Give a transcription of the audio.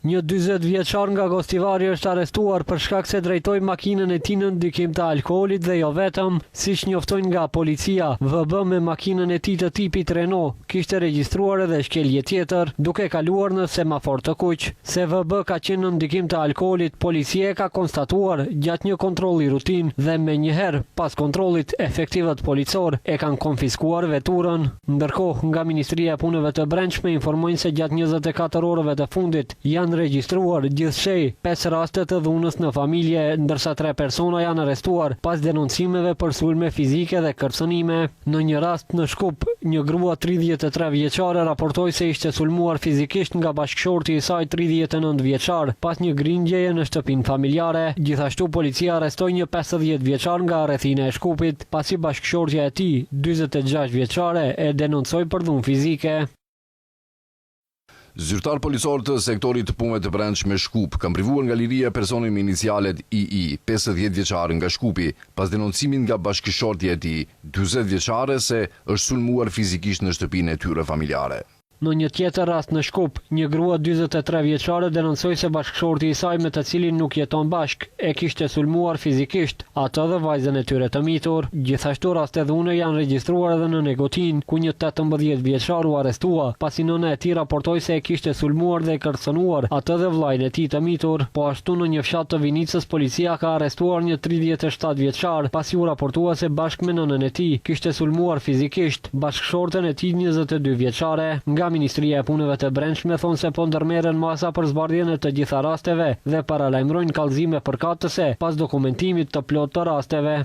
Një 40 vjeçar nga Gostivari është arrestuar për shkak se drejtoi makinën e tij në ndikim të alkoolit dhe jo vetëm, siç njoftojnë nga policia. VB me makinën e tij të tipit Renault kishte regjistruar edhe shkelje tjetër, duke kaluar në semafor të kuq. Se VB ka qenë në ndikim të alkoolit, policia e ka konstatuar gjatë një kontrolli rutin dhe menjëherë pas kontrollit efektivët policor e kanë konfiskuar veturën. Ndërkohë, nga Ministria e Punëve të Brendshme informojnë se gjatë 24 orëve të fundit janë regjistruar gjithsej 5 raste të dhunës në familje, ndërsa 3 persona janë arrestuar pas denoncimeve për sulme fizike dhe kërcënime. Në një rast në Shkup, një grua 33 vjeçare raportoi se ishte sulmuar fizikisht nga bashkëshorti i saj 39 vjeçar pas një grindjeje në shtëpinë familjare. Gjithashtu policia arrestoi një 50 vjeçar nga rrethina e Shkupit, pasi bashkëshortja e tij, 46 vjeçare, e denoncoi për dhunë fizike. Zyrtar policor të sektorit të punëve të brendshme Shkup kanë privuar nga liria personin me inicialet II, 50 vjeçar nga Shkupi, pas denoncimin nga bashkëshortja e tij, 40 vjeçare, se është sulmuar fizikisht në shtëpinë e tyre familjare. Në një tjetër rast në Shkup, një grua 43 vjeçare denoncoi se bashkëshorti i saj me të cilin nuk jeton bashk e kishte sulmuar fizikisht atë dhe vajzën e tyre të mitur. Gjithashtu raste dhune janë regjistruar edhe në Negotin, ku një 18 vjeçar u arrestua, pasi nëna e tij raportoi se e kishte sulmuar dhe kërcënuar atë dhe vllajën e tij të mitur. Po ashtu në një fshat të Vinicës policia ka arrestuar një 37 vjeçar, pasi u raportua se bashkë me nënën e tij kishte sulmuar fizikisht bashkëshorten e tij 22 vjeçare. Nga Ministria e Punëve të Brendshme thonë se po ndërmerren masa për zbardhjen e të gjitha rasteve dhe paralajmërojnë kallëzime përkatëse pas dokumentimit të plotë të rasteve.